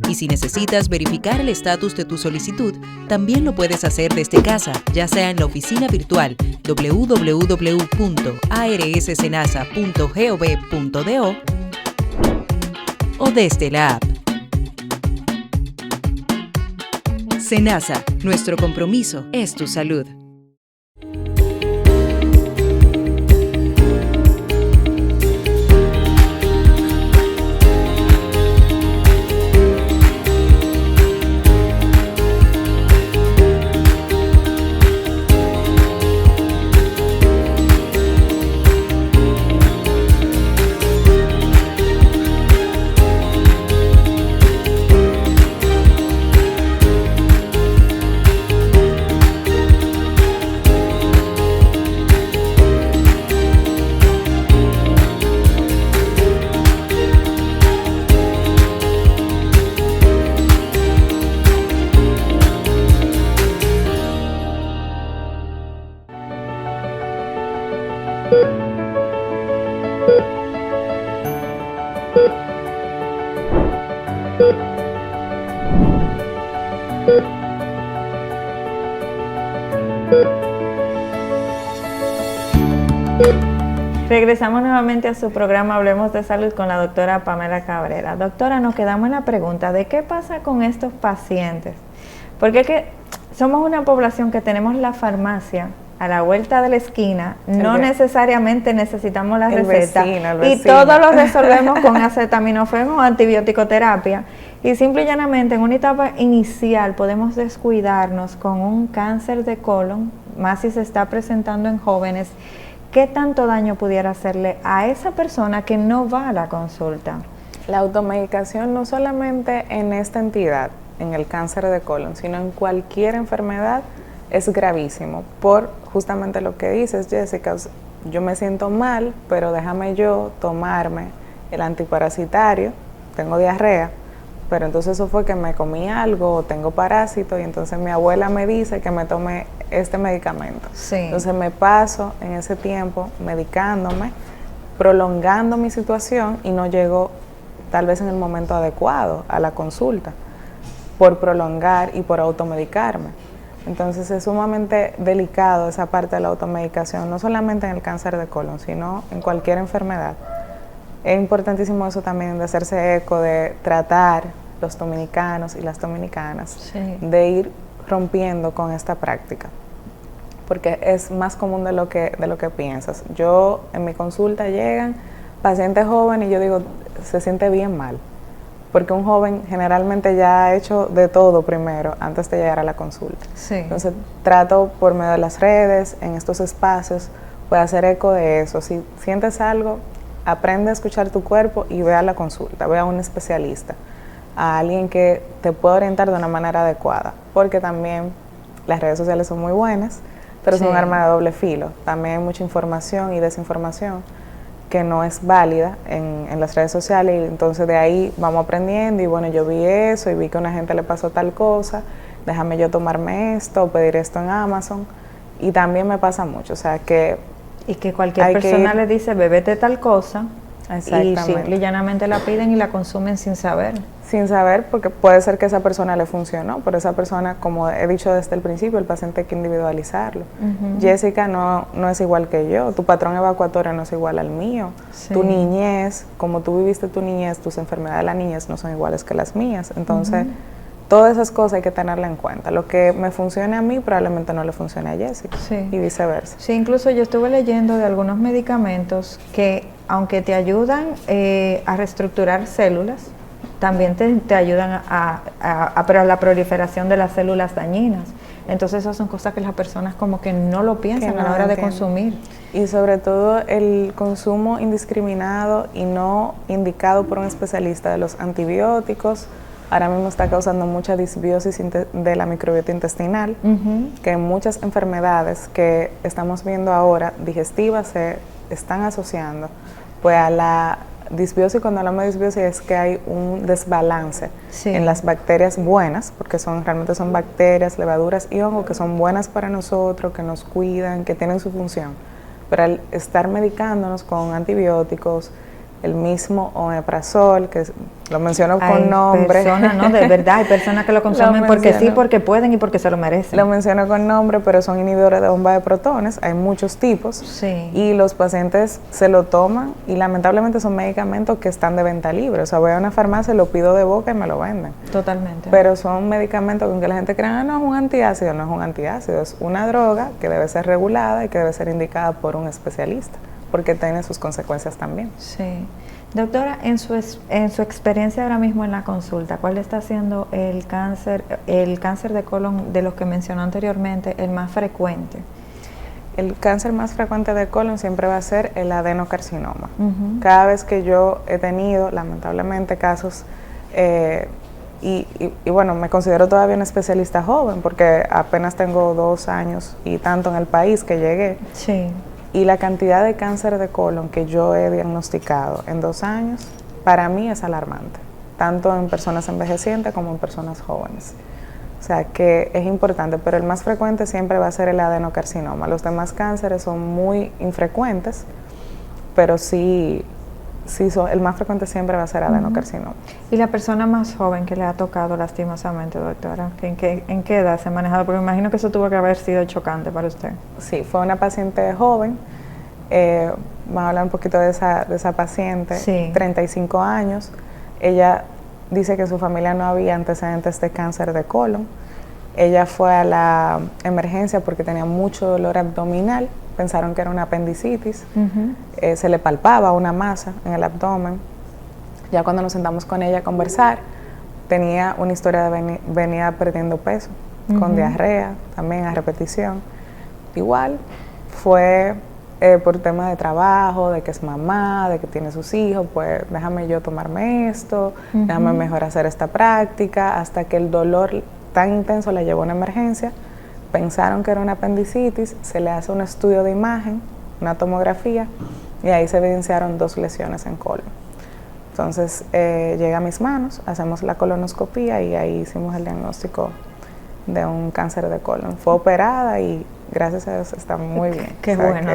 Y si necesitas verificar el estatus de tu solicitud, también lo puedes hacer desde casa, ya sea en la oficina virtual www.arssenasa.gov.do o desde la app. Senasa, nuestro compromiso es tu salud. Regresamos nuevamente a su programa Hablemos de Salud con la doctora Pamela Cabrera. Doctora, nos quedamos en la pregunta de qué pasa con estos pacientes. Porque es que somos una población que tenemos la farmacia a la vuelta de la esquina, no necesariamente necesitamos la receta y todo lo resolvemos con acetaminofén o antibiótico-terapia. Y simple y llanamente en una etapa inicial podemos descuidarnos con un cáncer de colon, más si se está presentando en jóvenes. ¿Qué tanto daño pudiera hacerle a esa persona que no va a la consulta? La automedicación no solamente en esta entidad, en el cáncer de colon, sino en cualquier enfermedad es gravísimo por justamente lo que dices, Jessica. Yo me siento mal, pero déjame yo tomarme el antiparasitario, tengo diarrea, pero entonces eso fue que me comí algo o tengo parásito y entonces mi abuela me dice que me tome este medicamento. Sí. Entonces me paso en ese tiempo medicándome, prolongando mi situación y no llego tal vez en el momento adecuado a la consulta por prolongar y por automedicarme. Entonces es sumamente delicado esa parte de la automedicación, no solamente en el cáncer de colon, sino en cualquier enfermedad. Es importantísimo eso también de hacerse eco, de tratar los dominicanos y las dominicanas, sí, de ir rompiendo con esta práctica, porque es más común de lo que piensas. Yo en mi consulta llegan pacientes jóvenes y yo digo, se siente bien mal, porque un joven generalmente ya ha hecho de todo primero antes de llegar a la consulta. Sí. Entonces trato por medio de las redes, en estos espacios, puede hacer eco de eso. Si sientes algo, aprende a escuchar tu cuerpo y ve a la consulta, ve a un especialista, a alguien que te pueda orientar de una manera adecuada, porque también las redes sociales son muy buenas, pero sí, son un arma de doble filo. También hay mucha información y desinformación que no es válida en las redes sociales, y entonces de ahí vamos aprendiendo y bueno, yo vi eso y vi que a una gente le pasó tal cosa, déjame yo tomarme esto o pedir esto en Amazon, y también me pasa mucho, o sea que... Y que cualquier persona le dice, bebete tal cosa, y simple y llanamente la piden y la consumen sin saber. Sin saber, porque puede ser que esa persona le funcionó, pero esa persona, como he dicho desde el principio, el paciente hay que individualizarlo. Jessica no es igual que yo, tu patrón evacuatorio no es igual al mío, sí, tu niñez, como tú viviste tu niñez, tus enfermedades de la niñez no son iguales que las mías, entonces todas esas cosas hay que tenerla en cuenta. Lo que me funcione a mí probablemente no le funcione a Jessica, sí, y viceversa. Sí, incluso yo estuve leyendo de algunos medicamentos que, aunque te ayudan a reestructurar células, también te ayudan a la proliferación de las células dañinas. Entonces esas son cosas que las personas como que no lo piensan a la hora de consumir. Y sobre todo el consumo indiscriminado y no indicado por un especialista de los antibióticos. Ahora mismo está causando mucha disbiosis de la microbiota intestinal, que muchas enfermedades que estamos viendo ahora digestivas se están asociando Pues a la disbiosis, cuando hablamos de disbiosis, es que hay un desbalance en las bacterias buenas, porque realmente son bacterias, levaduras y hongos que son buenas para nosotros, que nos cuidan, que tienen su función. Pero al estar medicándonos con antibióticos, el mismo omeprazol, que lo menciono con nombre. Personas, no, de verdad, hay personas que lo consumen porque sí, porque pueden y porque se lo merecen. Lo menciono con nombre, pero son inhibidores de bomba de protones, hay muchos tipos, y los pacientes se lo toman y lamentablemente son medicamentos que están de venta libre. O sea, voy a una farmacia, lo pido de boca y me lo venden. Totalmente. Pero son medicamentos con que la gente cree, no es un antiácido, no es un antiácido, es una droga que debe ser regulada y que debe ser indicada por un especialista, porque tiene sus consecuencias también. Sí. Doctora, en su experiencia ahora mismo en la consulta, ¿cuál está siendo el cáncer de colon de los que mencionó anteriormente, el más frecuente? El cáncer más frecuente de colon siempre va a ser el adenocarcinoma. Cada vez que yo he tenido, lamentablemente, casos, y bueno, me considero todavía un especialista joven, porque apenas tengo 2 años y tanto en el país que llegué. Sí. Y la cantidad de cáncer de colon que yo he diagnosticado en 2 años, para mí es alarmante, tanto en personas envejecientes como en personas jóvenes. O sea que es importante, pero el más frecuente siempre va a ser el adenocarcinoma. Los demás cánceres son muy infrecuentes, pero sí el más frecuente siempre va a ser adenocarcinoma. ¿Y la persona más joven que le ha tocado lastimosamente, doctora? ¿En qué edad se ha manejado? Porque me imagino que eso tuvo que haber sido chocante para usted. Sí, fue una paciente joven. Vamos a hablar un poquito de esa paciente, 35 años. Ella dice que en su familia no había antecedentes de cáncer de colon. Ella fue a la emergencia porque tenía mucho dolor abdominal, pensaron que era una apendicitis, se le palpaba una masa en el abdomen. Ya cuando nos sentamos con ella a conversar, tenía una historia de venía perdiendo peso, con diarrea, también a repetición. Igual fue por tema de trabajo, de que es mamá, de que tiene sus hijos, pues déjame yo tomarme esto, déjame mejor hacer esta práctica, hasta que el dolor tan intenso la llevó a una emergencia. Pensaron que era una apendicitis, se le hace un estudio de imagen, una tomografía, y ahí se evidenciaron 2 lesiones en colon. Entonces llega a mis manos, hacemos la colonoscopía y ahí hicimos el diagnóstico de un cáncer de colon. Fue operada y gracias a Dios está muy bien. Qué bueno.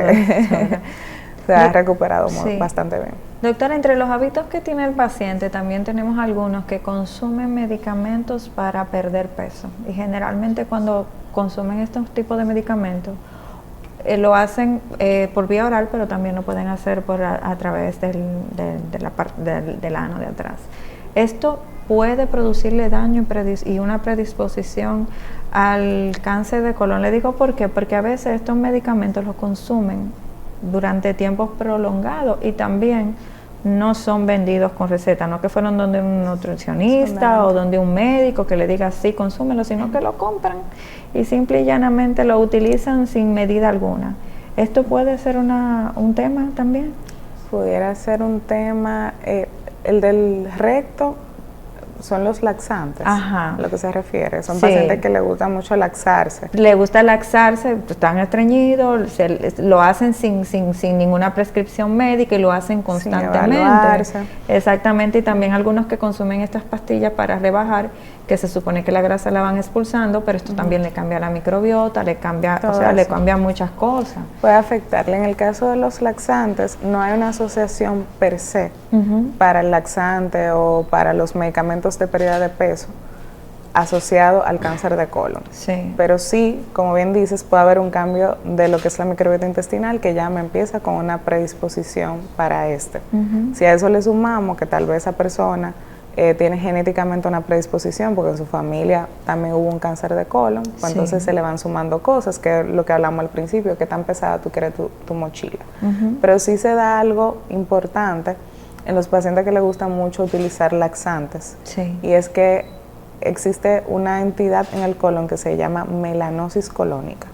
Se ha recuperado bastante bien. Doctora, entre los hábitos que tiene el paciente también tenemos algunos que consumen medicamentos para perder peso. Y generalmente cuando consumen estos tipos de medicamentos, lo hacen por vía oral, pero también lo pueden hacer a través del ano de atrás. Esto puede producirle daño y una predisposición al cáncer de colon. Le digo por qué, porque a veces estos medicamentos los consumen durante tiempos prolongados y también no son vendidos con receta, no que fueron donde un nutricionista o donde un médico que le diga sí, consúmelo, sino que lo compran y simple y llanamente lo utilizan sin medida alguna. ¿Esto puede ser un tema también? Pudiera ser un tema, el del recto son los laxantes, a lo que se refiere. Son pacientes que les gusta mucho laxarse. Le gusta laxarse, están estreñidos, lo hacen sin ninguna prescripción médica y lo hacen constantemente. Exactamente, y también algunos que consumen estas pastillas para rebajar, que se supone que la grasa la van expulsando, pero esto también le cambia la microbiota, le cambia muchas cosas. Puede afectarle. En el caso de los laxantes, no hay una asociación per se para el laxante o para los medicamentos de pérdida de peso asociado al cáncer de colon. Pero sí, como bien dices, puede haber un cambio de lo que es la microbiota intestinal que ya me empieza con una predisposición para Si a eso le sumamos que tal vez esa persona tiene genéticamente una predisposición porque en su familia también hubo un cáncer de colon, pues entonces se le van sumando cosas, que es lo que hablamos al principio, que tan pesada tú quieres tu mochila. Pero sí se da algo importante en los pacientes que les gusta mucho utilizar laxantes, y es que existe una entidad en el colon que se llama melanosis colónica,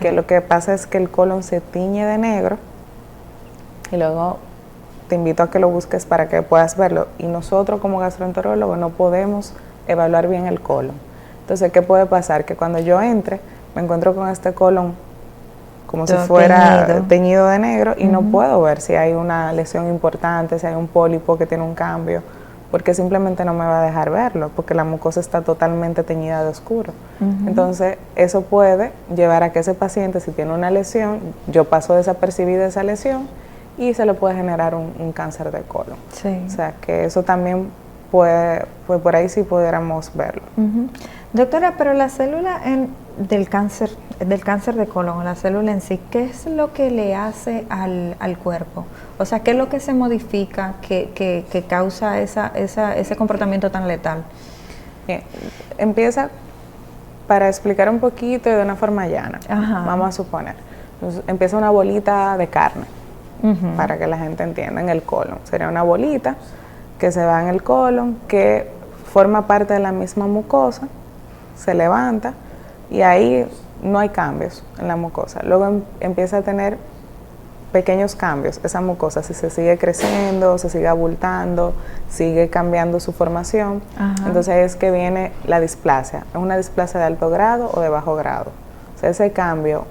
que lo que pasa es que el colon se tiñe de negro y luego te invito a que lo busques para que puedas verlo, y nosotros como gastroenterólogos no podemos evaluar bien el colon. Entonces, ¿qué puede pasar? Que cuando yo entre me encuentro con este colon como si fuera teñido de negro y no puedo ver si hay una lesión importante, si hay un pólipo que tiene un cambio, porque simplemente no me va a dejar verlo, porque la mucosa está totalmente teñida de oscuro. Entonces, eso puede llevar a que ese paciente, si tiene una lesión, yo paso desapercibida esa lesión y se le puede generar un cáncer de colon. Sí. O sea, que eso también puede, pues por ahí sí pudiéramos verlo. Doctora, pero la célula del cáncer de colon, la célula en sí, ¿qué es lo que le hace al cuerpo? O sea, ¿qué es lo que se modifica que causa ese comportamiento tan letal? Bien, empieza, para explicar un poquito y de una forma llana, vamos a suponer, entonces, empieza una bolita de carne, para que la gente entienda, en el colon. Sería una bolita que se va en el colon, que forma parte de la misma mucosa, se levanta y ahí no hay cambios en la mucosa. Luego empieza a tener pequeños cambios esa mucosa, si se sigue creciendo, se sigue abultando, sigue cambiando su formación. Entonces es que viene la displasia. Es una displasia de alto grado o de bajo grado. O sea, ese cambio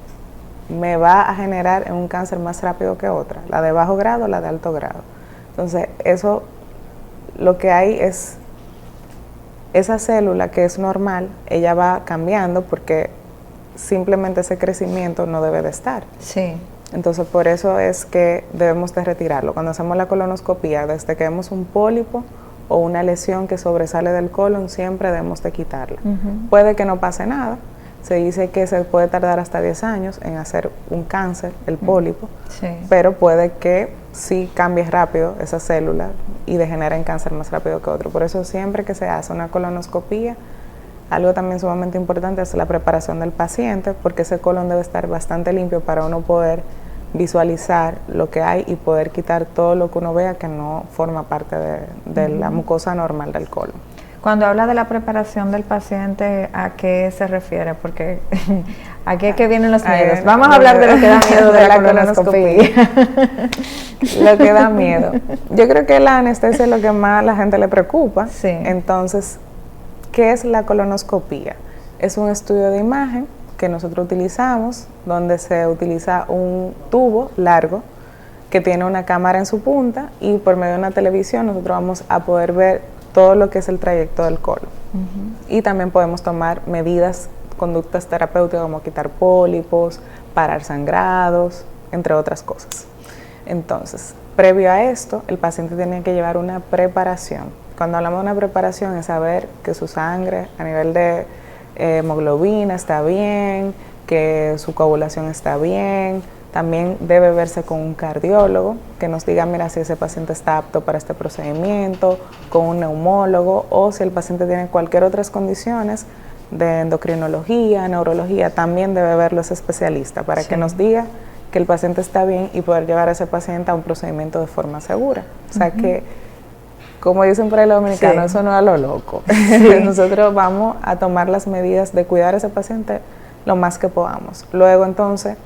me va a generar un cáncer más rápido que otra, la de bajo grado o la de alto grado. Entonces eso, lo que hay es esa célula que es normal, ella va cambiando porque simplemente ese crecimiento no debe de estar. Sí. Entonces por eso es que debemos de retirarlo. Cuando hacemos la colonoscopía, desde que vemos un pólipo o una lesión que sobresale del colon, siempre debemos de quitarla. Puede que no pase nada. Se dice que se puede tardar hasta 10 años en hacer un cáncer, el pólipo, pero puede que sí cambie rápido esa célula y degenere en cáncer más rápido que otro. Por eso siempre que se hace una colonoscopía, algo también sumamente importante es la preparación del paciente, porque ese colon debe estar bastante limpio para uno poder visualizar lo que hay y poder quitar todo lo que uno vea que no forma parte de la mucosa normal del colon. Cuando habla de la preparación del paciente, ¿a qué se refiere? Porque aquí es que vienen los miedos. Vamos a hablar de lo que da miedo de la colonoscopía. Lo que da miedo. Yo creo que la anestesia es lo que más a la gente le preocupa. Sí. Entonces, ¿qué es la colonoscopía? Es un estudio de imagen que nosotros utilizamos, donde se utiliza un tubo largo que tiene una cámara en su punta y por medio de una televisión nosotros vamos a poder ver todo lo que es el trayecto del colon. Y también podemos tomar medidas, conductas terapéuticas como quitar pólipos, parar sangrados, entre otras cosas. Entonces, previo a esto, el paciente tiene que llevar una preparación. Cuando hablamos de una preparación es saber que su sangre a nivel de hemoglobina está bien, que su coagulación está bien. También debe verse con un cardiólogo que nos diga, mira, si ese paciente está apto para este procedimiento, con un neumólogo, o si el paciente tiene cualquier otras condiciones de endocrinología, neurología, también debe verlo ese especialista para que nos diga que el paciente está bien y poder llevar a ese paciente a un procedimiento de forma segura. O sea que, como dicen por ahí los dominicanos, eso no es a lo loco. Nosotros vamos a tomar las medidas de cuidar a ese paciente lo más que podamos. Luego entonces,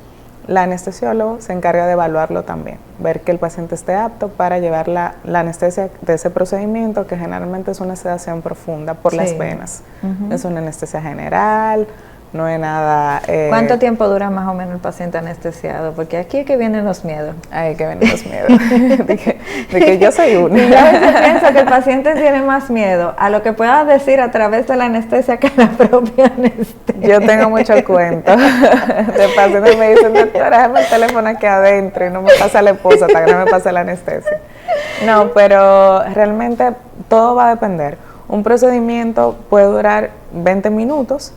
la anestesiólogo se encarga de evaluarlo también, ver que el paciente esté apto para llevar la anestesia de ese procedimiento, que generalmente es una sedación profunda por las venas. Es una anestesia general, no es nada... ¿Cuánto tiempo dura más o menos el paciente anestesiado? Porque aquí es que vienen los miedos. Ahí es que vienen los miedos, de que yo soy una. Y yo a veces pienso que el paciente tiene más miedo a lo que pueda decir a través de la anestesia que la propia anestesia. Yo tengo mucho cuento de pacientes me dicen, doctora, déjame el teléfono aquí adentro y no me pasa la esposa hasta que no me pase la anestesia. No, pero realmente todo va a depender. Un procedimiento puede durar 20 minutos,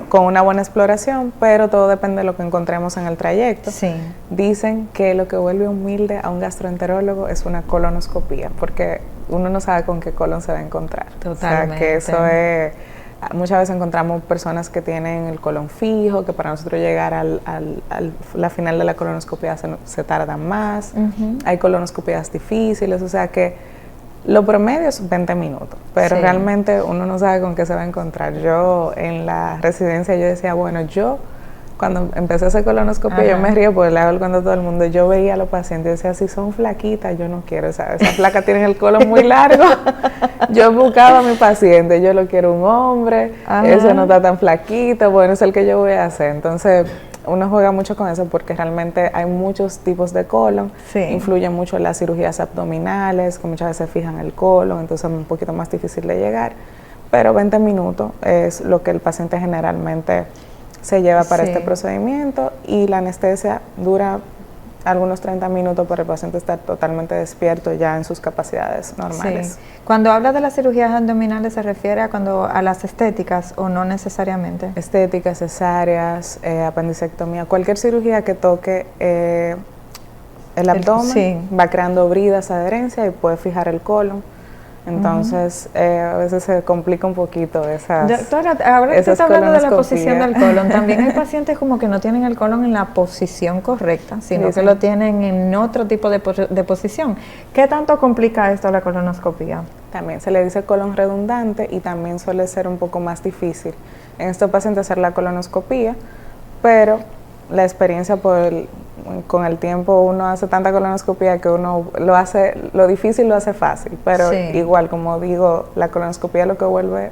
con una buena exploración, pero todo depende de lo que encontremos en el trayecto. Dicen que lo que vuelve humilde a un gastroenterólogo es una colonoscopía, porque uno no sabe con qué colon se va a encontrar. Totalmente. O sea, que eso es... Muchas veces encontramos personas que tienen el colon fijo, que para nosotros llegar a la final de la colonoscopía se tardan más. Hay colonoscopías difíciles, o sea que lo promedio es 20 minutos, pero realmente uno no sabe con qué se va a encontrar. Yo en la residencia yo decía, bueno, yo cuando empecé a hacer colonoscopia, yo me río porque le hago el cuento a todo el mundo. Yo veía a los pacientes y decía, si son flaquitas, yo no quiero, ¿sabes? Esas flacas tienen el colon muy largo. Yo buscaba a mi paciente, yo lo quiero un hombre, ese no está tan flaquito, bueno, es el que yo voy a hacer. Entonces, uno juega mucho con eso porque realmente hay muchos tipos de colon, influye mucho en las cirugías abdominales, que muchas veces fijan el colon, entonces es un poquito más difícil de llegar, pero 20 minutos es lo que el paciente generalmente se lleva para este procedimiento, y la anestesia dura algunos 30 minutos para el paciente estar totalmente despierto ya en sus capacidades normales. Sí. Cuando habla de las cirugías abdominales, ¿se refiere a las estéticas o no necesariamente? Estéticas, cesáreas, apendicectomía, cualquier cirugía que toque el abdomen va creando bridas, adherencia y puede fijar el colon. Entonces, a veces se complica un poquito esas. Doctora, ahora que usted está hablando de la posición del colon, también hay pacientes como que no tienen el colon en la posición correcta, sino que lo tienen en otro tipo de posición. ¿Qué tanto complica esto la colonoscopía? También se le dice colon redundante y también suele ser un poco más difícil en estos pacientes hacer la colonoscopía, pero la experiencia con el tiempo uno hace tanta colonoscopía que uno lo difícil lo hace fácil, pero igual, como digo, la colonoscopía lo que vuelve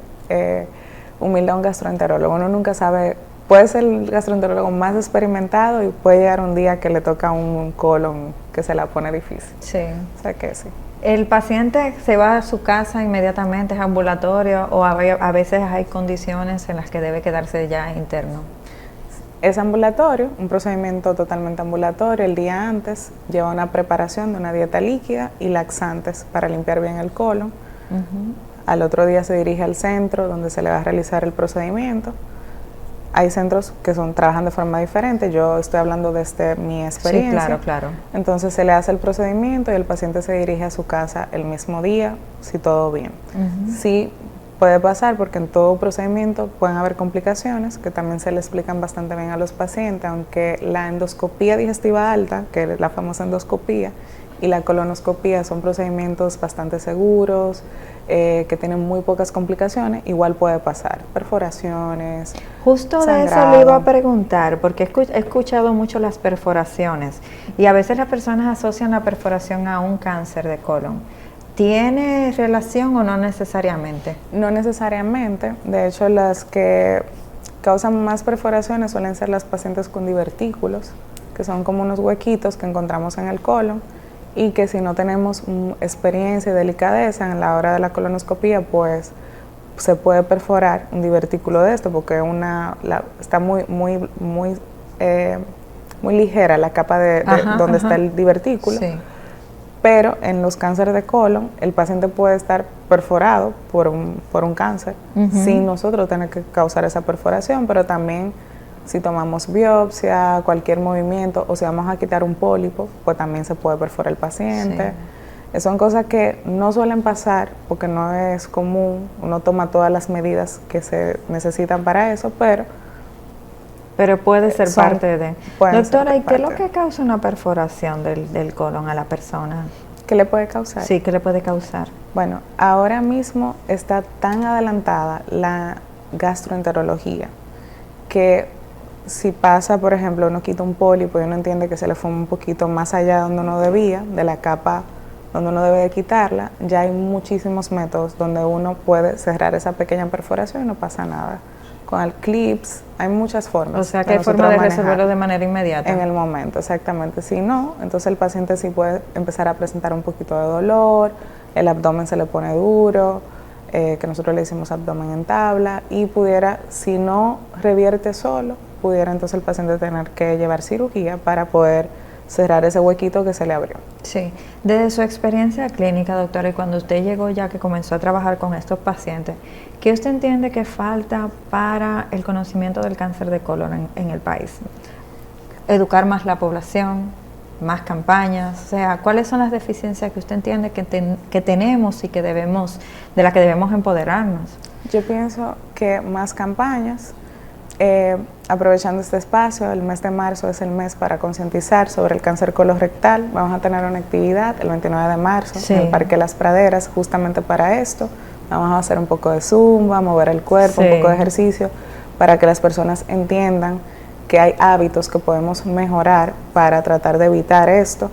humilde a un gastroenterólogo. Uno nunca sabe, puede ser el gastroenterólogo más experimentado y puede llegar un día que le toca un colon que se la pone difícil. Sí. O sea que sí. ¿El paciente se va a su casa inmediatamente, es ambulatorio, o a veces hay condiciones en las que debe quedarse ya interno? Es ambulatorio, un procedimiento totalmente ambulatorio. El día antes lleva una preparación de una dieta líquida y laxantes para limpiar bien el colon. Al otro día se dirige al centro donde se le va a realizar el procedimiento. Hay centros que trabajan de forma diferente, yo estoy hablando desde mi experiencia. Sí, claro, claro. Entonces se le hace el procedimiento y el paciente se dirige a su casa el mismo día, si todo bien. Sí, puede pasar porque en todo procedimiento pueden haber complicaciones que también se le explican bastante bien a los pacientes, aunque la endoscopía digestiva alta, que es la famosa endoscopía, y la colonoscopía son procedimientos bastante seguros, que tienen muy pocas complicaciones, igual puede pasar perforaciones. Justo sangrado. De eso le iba a preguntar, porque he escuchado mucho las perforaciones y a veces las personas asocian la perforación a un cáncer de colon. ¿Tiene relación o no necesariamente? No necesariamente. De hecho, las que causan más perforaciones suelen ser las pacientes con divertículos, que son como unos huequitos que encontramos en el colon y que si no tenemos experiencia y delicadeza en la hora de la colonoscopía, pues se puede perforar un divertículo de esto porque está muy ligera la capa de donde está el divertículo. Sí. Pero en los cánceres de colon, el paciente puede estar perforado por un cáncer sin nosotros tener que causar esa perforación, pero también si tomamos biopsia, cualquier movimiento, o si vamos a quitar un pólipo, pues también se puede perforar el paciente. Sí. Son cosas que no suelen pasar porque no es común, uno toma todas las medidas que se necesitan para eso, pero puede ser parte de. Doctora, ¿y qué es lo que causa una perforación del colon a la persona? ¿Qué le puede causar? Sí, ¿qué le puede causar? Bueno, ahora mismo está tan adelantada la gastroenterología que si pasa, por ejemplo, uno quita un pólipo y uno entiende que se le fue un poquito más allá de donde uno debía, de la capa donde uno debe de quitarla, ya hay muchísimos métodos donde uno puede cerrar esa pequeña perforación y no pasa nada. Con el clips, hay muchas formas. O sea, que hay forma de resolverlo de manera inmediata. En el momento, exactamente. Si no, entonces el paciente sí puede empezar a presentar un poquito de dolor, el abdomen se le pone duro, que nosotros le decimos abdomen en tabla, y pudiera, si no revierte solo, pudiera entonces el paciente tener que llevar cirugía para poder cerrar ese huequito que se le abrió. Sí. Desde su experiencia clínica, doctora, y cuando usted llegó ya que comenzó a trabajar con estos pacientes, ¿qué usted entiende que falta para el conocimiento del cáncer de colon en el país? Educar más la población, más campañas, o sea, ¿cuáles son las deficiencias que usted entiende que tenemos y de las que debemos empoderarnos? Yo pienso que más campañas. Aprovechando este espacio, el mes de marzo es el mes para concientizar sobre el cáncer colorectal. Vamos a tener una actividad el 29 de marzo en el Parque Las Praderas, justamente para esto. Vamos a hacer un poco de zumba, mover el cuerpo, un poco de ejercicio, para que las personas entiendan que hay hábitos que podemos mejorar para tratar de evitar esto.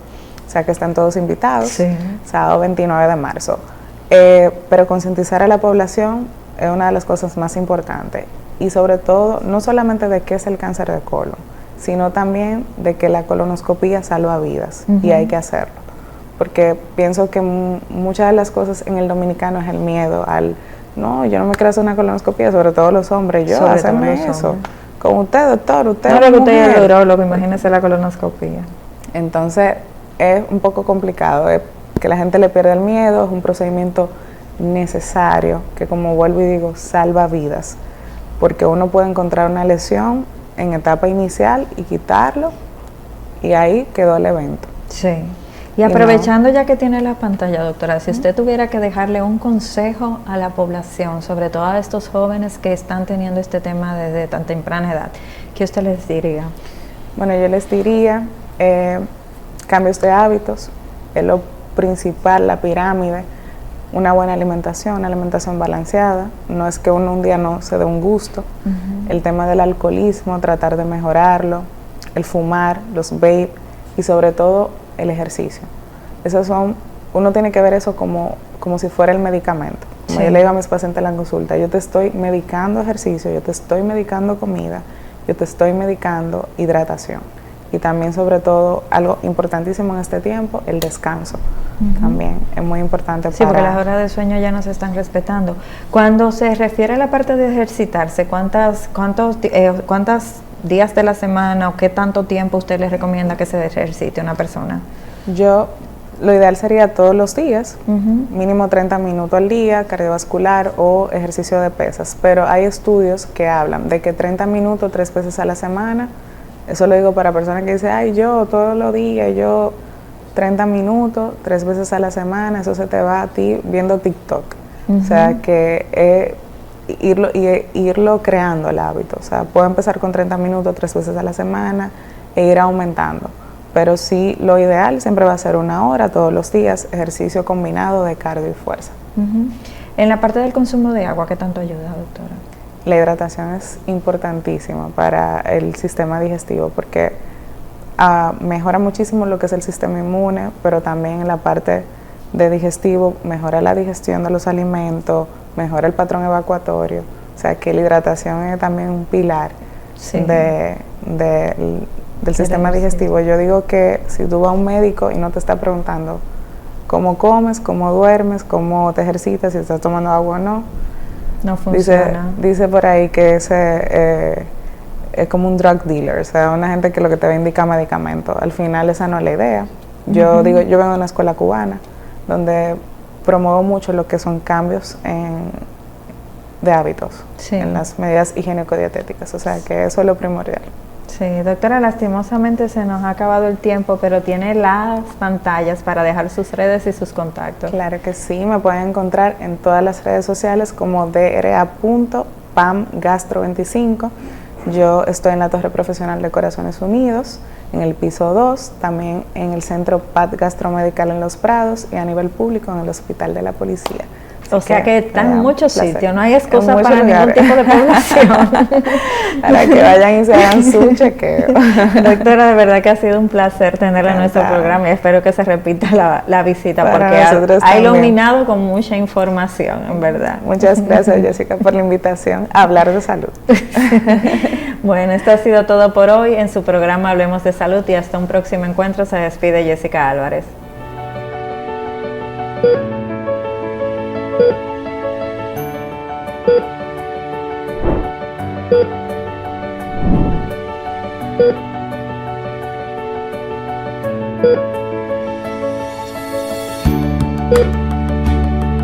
O sea que están todos invitados, sábado 29 de marzo. Pero concientizar a la población es una de las cosas más importantes. Y sobre todo, no solamente de qué es el cáncer de colon, sino también de que la colonoscopía salva vidas y hay que hacerlo. Porque pienso que muchas de las cosas en el dominicano es el miedo al, no, yo no me quiero hacer una colonoscopia, sobre todo los hombres, yo, hacerme eso. Con usted, doctor, usted no, es que usted es el urologo, imagínese la colonoscopia. Entonces, es un poco complicado, que la gente le pierde el miedo, es un procedimiento necesario, que como vuelvo y digo, salva vidas, porque uno puede encontrar una lesión en etapa inicial y quitarlo, y ahí quedó el evento. Sí. Y aprovechando ya que tiene la pantalla, doctora, si usted tuviera que dejarle un consejo a la población, sobre todo a estos jóvenes que están teniendo este tema desde tan temprana edad, ¿qué usted les diría? Bueno, yo les diría cambios de hábitos, es lo principal, la pirámide, una buena alimentación, una alimentación balanceada, no es que uno un día no se dé un gusto, el tema del alcoholismo, tratar de mejorarlo, el fumar, los vape y sobre todo el ejercicio. Esos son, uno tiene que ver eso como si fuera el medicamento. Como yo le digo a mis pacientes en la consulta, yo te estoy medicando ejercicio, yo te estoy medicando comida, yo te estoy medicando hidratación. Y también sobre todo, algo importantísimo en este tiempo, el descanso. También es muy importante sí, porque las horas de sueño ya no se están respetando. Cuando se refiere a la parte de ejercitarse, ¿cuántos días de la semana o qué tanto tiempo usted les recomienda que se ejercite una persona? Lo ideal sería todos los días, mínimo 30 minutos al día, cardiovascular o ejercicio de pesas, pero hay estudios que hablan de que 30 minutos 3 veces a la semana, eso lo digo para personas que dicen, ay, yo todos los días, yo 30 minutos 3 veces a la semana, eso se te va a ti viendo TikTok. O sea, que irlo creando el hábito. O sea, puedo empezar con 30 minutos 3 veces a la semana e ir aumentando. Pero sí, lo ideal siempre va a ser 1 hora todos los días, ejercicio combinado de cardio y fuerza. En la parte del consumo de agua, ¿qué tanto ayuda, doctora? La hidratación es importantísima para el sistema digestivo porque mejora muchísimo lo que es el sistema inmune, pero también en la parte de digestivo mejora la digestión de los alimentos, mejora el patrón evacuatorio. O sea que la hidratación es también un pilar del sistema digestivo. Yo digo que si tú vas a un médico y no te está preguntando cómo comes, cómo duermes, cómo te ejercitas, si estás tomando agua o no, no funciona. Dice por ahí que ese es como un drug dealer, o sea, una gente que lo que te va a indicar medicamentos. Al final esa no es la idea. Yo digo, yo vengo de una escuela cubana donde promuevo mucho lo que son cambios de hábitos en las medidas higiénico-dietéticas, o sea que eso es lo primordial. Sí, doctora, lastimosamente se nos ha acabado el tiempo, pero tiene las pantallas para dejar sus redes y sus contactos. Claro que sí, me pueden encontrar en todas las redes sociales como dra.pamgastro25. Yo estoy en la Torre Profesional de Corazones Unidos, en el piso 2, también en el Centro PAT Gastromedical en Los Prados y a nivel público en el Hospital de la Policía. O sea que están en muchos sitios, no hay excusa para ningún tipo de población. Para que vayan y se hagan su chequeo. Doctora, de verdad que ha sido un placer tenerla en nuestro programa y espero que se repita la visita para porque ha iluminado con mucha información, en verdad. Muchas gracias, Jessica, por la invitación a hablar de salud. Bueno, esto ha sido todo por hoy en su programa Hablemos de Salud y hasta un próximo encuentro. Se despide Jessica Álvarez. Thank you.